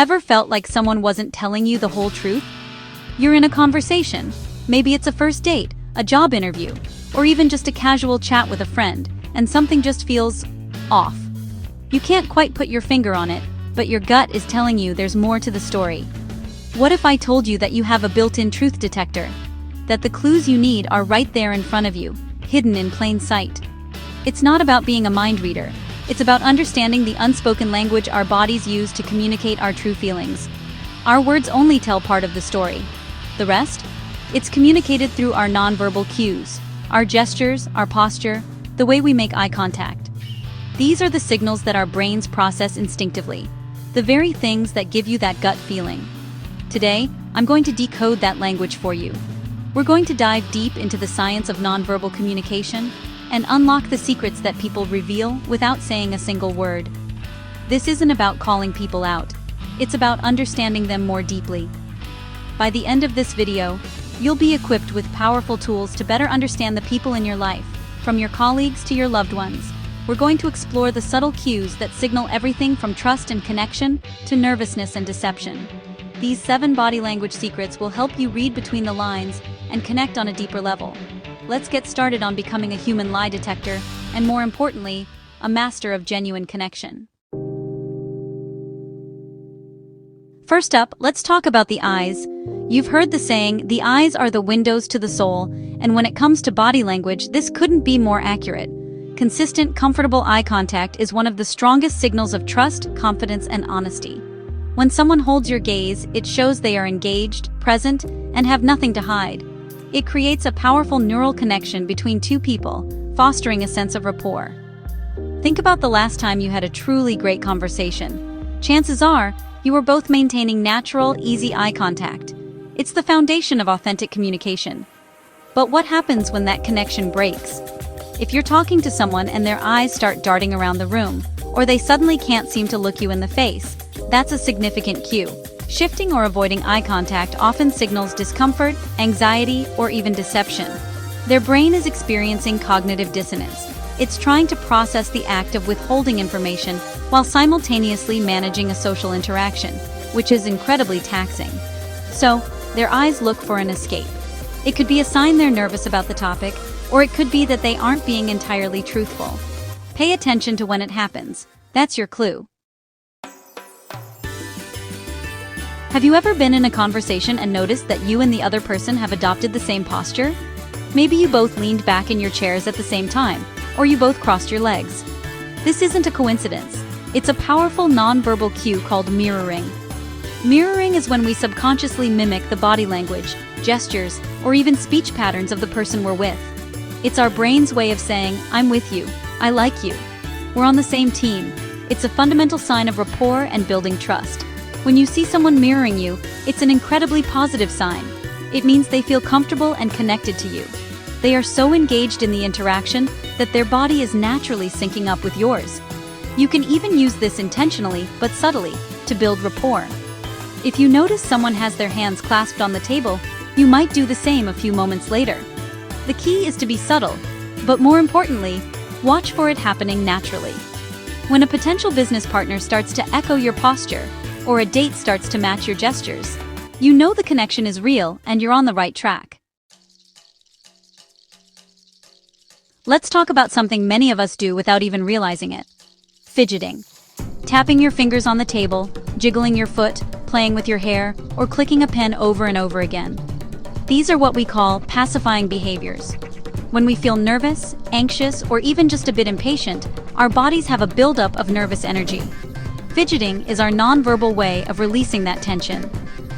Ever felt like someone wasn't telling you the whole truth? You're in a conversation. Maybe it's a first date, a job interview, or even just a casual chat with a friend, and something just feels off. You can't quite put your finger on it, but your gut is telling you there's more to the story. What if I told you that you have a built-in truth detector? That the clues you need are right there in front of you, hidden in plain sight. It's not about being a mind reader. It's about understanding the unspoken language our bodies use to communicate our true feelings. Our words only tell part of the story. The rest? It's communicated through our nonverbal cues, our gestures, our posture, the way we make eye contact. These are the signals that our brains process instinctively, the very things that give you that gut feeling. Today, I'm going to decode that language for you. We're going to dive deep into the science of nonverbal communication and unlock the secrets that people reveal without saying a single word. This isn't about calling people out. It's about understanding them more deeply. By the end of this video, you'll be equipped with powerful tools to better understand the people in your life, from your colleagues to your loved ones. We're going to explore the subtle cues that signal everything from trust and connection to nervousness and deception. These 7 body language secrets will help you read between the lines and connect on a deeper level. Let's get started on becoming a human lie detector, and more importantly, a master of genuine connection. First up, let's talk about the eyes. You've heard the saying, the eyes are the windows to the soul, and when it comes to body language, this couldn't be more accurate. Consistent, comfortable eye contact is one of the strongest signals of trust, confidence, and honesty. When someone holds your gaze, it shows they are engaged, present, and have nothing to hide. It creates a powerful neural connection between two people, fostering a sense of rapport. Think about the last time you had a truly great conversation. Chances are, you were both maintaining natural, easy eye contact. It's the foundation of authentic communication. But what happens when that connection breaks? If you're talking to someone and their eyes start darting around the room, or they suddenly can't seem to look you in the face, that's a significant cue. Shifting or avoiding eye contact often signals discomfort, anxiety, or even deception. Their brain is experiencing cognitive dissonance. It's trying to process the act of withholding information while simultaneously managing a social interaction, which is incredibly taxing. So, their eyes look for an escape. It could be a sign they're nervous about the topic, or it could be that they aren't being entirely truthful. Pay attention to when it happens. That's your clue. Have you ever been in a conversation and noticed that you and the other person have adopted the same posture? Maybe you both leaned back in your chairs at the same time, or you both crossed your legs. This isn't a coincidence. It's a powerful nonverbal cue called mirroring. Mirroring is when we subconsciously mimic the body language, gestures, or even speech patterns of the person we're with. It's our brain's way of saying, I'm with you, I like you, we're on the same team. It's a fundamental sign of rapport and building trust. When you see someone mirroring you, it's an incredibly positive sign. It means they feel comfortable and connected to you. They are so engaged in the interaction that their body is naturally syncing up with yours. You can even use this intentionally, but subtly, to build rapport. If you notice someone has their hands clasped on the table, you might do the same a few moments later. The key is to be subtle, but more importantly, watch for it happening naturally. When a potential business partner starts to echo your posture, or a date starts to match your gestures, you know the connection is real and you're on the right track. Let's talk about something many of us do without even realizing it. Fidgeting. Tapping your fingers on the table, jiggling your foot, playing with your hair, or clicking a pen over and over again. These are what we call pacifying behaviors. When we feel nervous, anxious, or even just a bit impatient, our bodies have a buildup of nervous energy. Fidgeting is our nonverbal way of releasing that tension.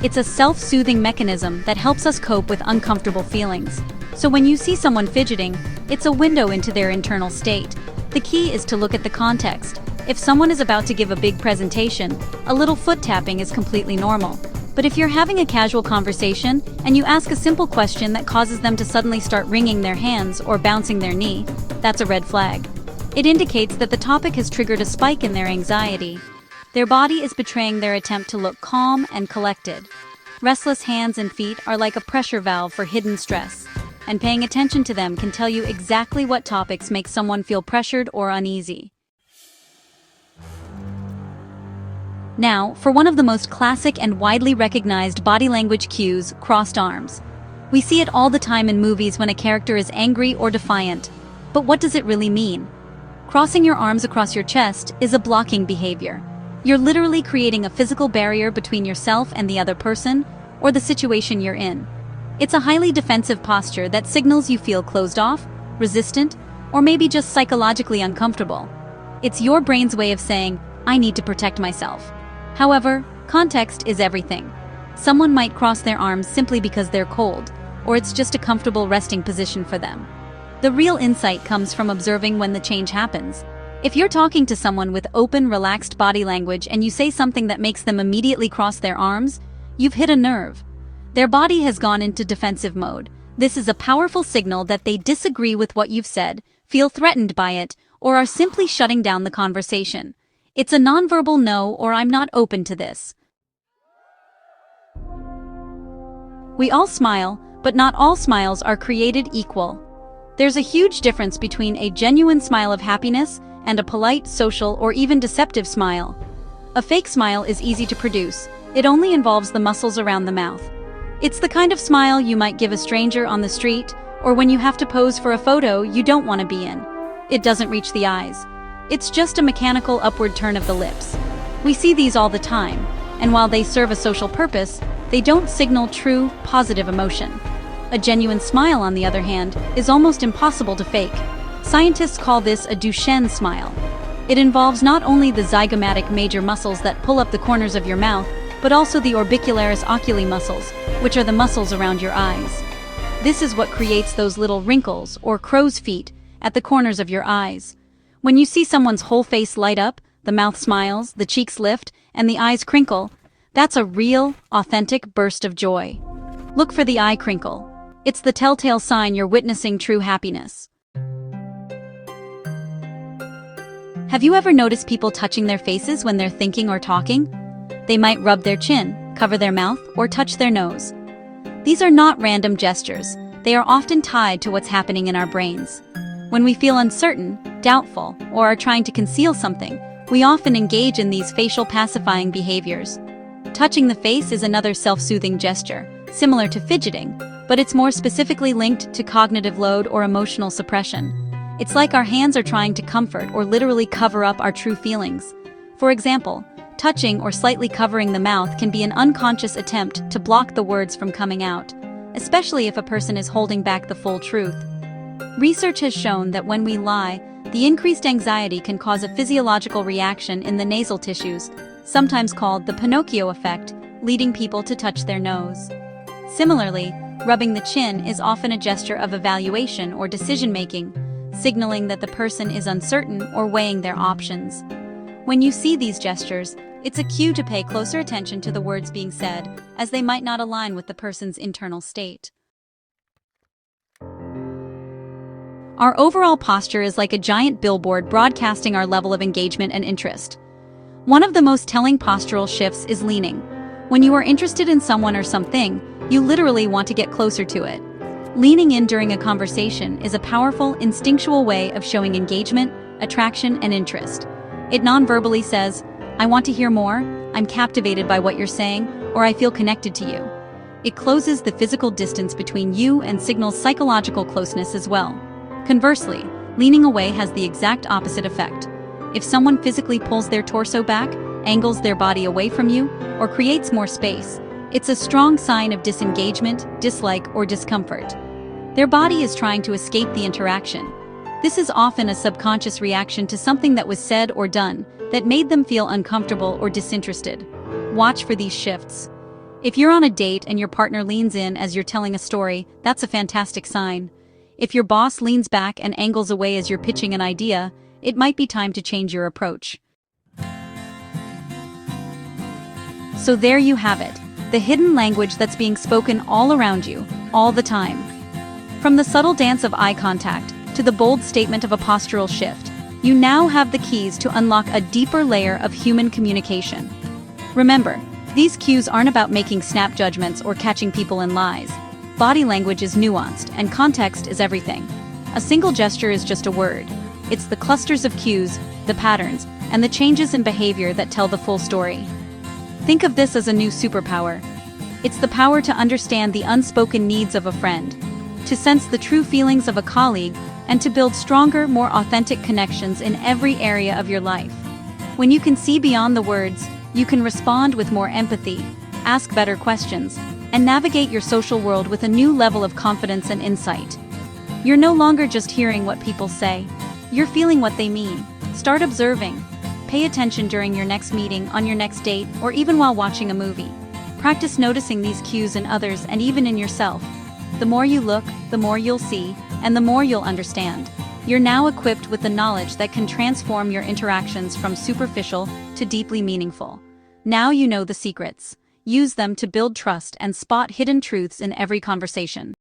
It's a self-soothing mechanism that helps us cope with uncomfortable feelings. So when you see someone fidgeting, it's a window into their internal state. The key is to look at the context. If someone is about to give a big presentation, a little foot tapping is completely normal. But if you're having a casual conversation and you ask a simple question that causes them to suddenly start wringing their hands or bouncing their knee, that's a red flag. It indicates that the topic has triggered a spike in their anxiety. Their body is betraying their attempt to look calm and collected. Restless hands and feet are like a pressure valve for hidden stress, and paying attention to them can tell you exactly what topics make someone feel pressured or uneasy. Now, for one of the most classic and widely recognized body language cues, crossed arms. We see it all the time in movies when a character is angry or defiant. But what does it really mean? Crossing your arms across your chest is a blocking behavior. You're literally creating a physical barrier between yourself and the other person, or the situation you're in. It's a highly defensive posture that signals you feel closed off, resistant, or maybe just psychologically uncomfortable. It's your brain's way of saying, I need to protect myself. However, context is everything. Someone might cross their arms simply because they're cold, or it's just a comfortable resting position for them. The real insight comes from observing when the change happens. If you're talking to someone with open, relaxed body language and you say something that makes them immediately cross their arms, you've hit a nerve. Their body has gone into defensive mode. This is a powerful signal that they disagree with what you've said, feel threatened by it, or are simply shutting down the conversation. It's a nonverbal no, or I'm not open to this. We all smile, but not all smiles are created equal. There's a huge difference between a genuine smile of happiness and a polite, social, or even deceptive smile. A fake smile is easy to produce. It only involves the muscles around the mouth. It's the kind of smile you might give a stranger on the street, or when you have to pose for a photo you don't want to be in. It doesn't reach the eyes. It's just a mechanical upward turn of the lips. We see these all the time, and while they serve a social purpose, they don't signal true, positive emotion. A genuine smile, on the other hand, is almost impossible to fake. Scientists call this a Duchenne smile. It involves not only the zygomatic major muscles that pull up the corners of your mouth, but also the orbicularis oculi muscles, which are the muscles around your eyes. This is what creates those little wrinkles, or crow's feet, at the corners of your eyes. When you see someone's whole face light up, the mouth smiles, the cheeks lift, and the eyes crinkle, that's a real, authentic burst of joy. Look for the eye crinkle. It's the telltale sign you're witnessing true happiness. Have you ever noticed people touching their faces when they're thinking or talking? They might rub their chin, cover their mouth, or touch their nose. These are not random gestures. They are often tied to what's happening in our brains. When we feel uncertain, doubtful, or are trying to conceal something, we often engage in these facial pacifying behaviors. Touching the face is another self-soothing gesture, similar to fidgeting, but it's more specifically linked to cognitive load or emotional suppression. It's like our hands are trying to comfort or literally cover up our true feelings. For example, touching or slightly covering the mouth can be an unconscious attempt to block the words from coming out, especially if a person is holding back the full truth. Research has shown that when we lie, the increased anxiety can cause a physiological reaction in the nasal tissues, sometimes called the Pinocchio effect, leading people to touch their nose. Similarly, rubbing the chin is often a gesture of evaluation or decision-making, signaling that the person is uncertain or weighing their options. When you see these gestures, it's a cue to pay closer attention to the words being said, as they might not align with the person's internal state. Our overall posture is like a giant billboard broadcasting our level of engagement and interest. One of the most telling postural shifts is leaning. When you are interested in someone or something, you literally want to get closer to it. Leaning in during a conversation is a powerful, instinctual way of showing engagement, attraction, and interest. It non-verbally says, I want to hear more, I'm captivated by what you're saying, or I feel connected to you. It closes the physical distance between you and signals psychological closeness as well. Conversely, leaning away has the exact opposite effect. If someone physically pulls their torso back, angles their body away from you, or creates more space, it's a strong sign of disengagement, dislike, or discomfort. Their body is trying to escape the interaction. This is often a subconscious reaction to something that was said or done that made them feel uncomfortable or disinterested. Watch for these shifts. If you're on a date and your partner leans in as you're telling a story, that's a fantastic sign. If your boss leans back and angles away as you're pitching an idea, it might be time to change your approach. So there you have it, the hidden language that's being spoken all around you, all the time. From the subtle dance of eye contact to the bold statement of a postural shift, you now have the keys to unlock a deeper layer of human communication. Remember, these cues aren't about making snap judgments or catching people in lies. Body language is nuanced, and context is everything. A single gesture is just a word. It's the clusters of cues, the patterns, and the changes in behavior that tell the full story. Think of this as a new superpower. It's the power to understand the unspoken needs of a friend, to sense the true feelings of a colleague, and to build stronger, more authentic connections in every area of your life. When you can see beyond the words, you can respond with more empathy, ask better questions, and navigate your social world with a new level of confidence and insight. You're no longer just hearing what people say. You're feeling what they mean. Start observing. Pay attention during your next meeting, on your next date, or even while watching a movie. Practice noticing these cues in others and even in yourself. The more you look, the more you'll see, and the more you'll understand. You're now equipped with the knowledge that can transform your interactions from superficial to deeply meaningful. Now you know the secrets. Use them to build trust and spot hidden truths in every conversation.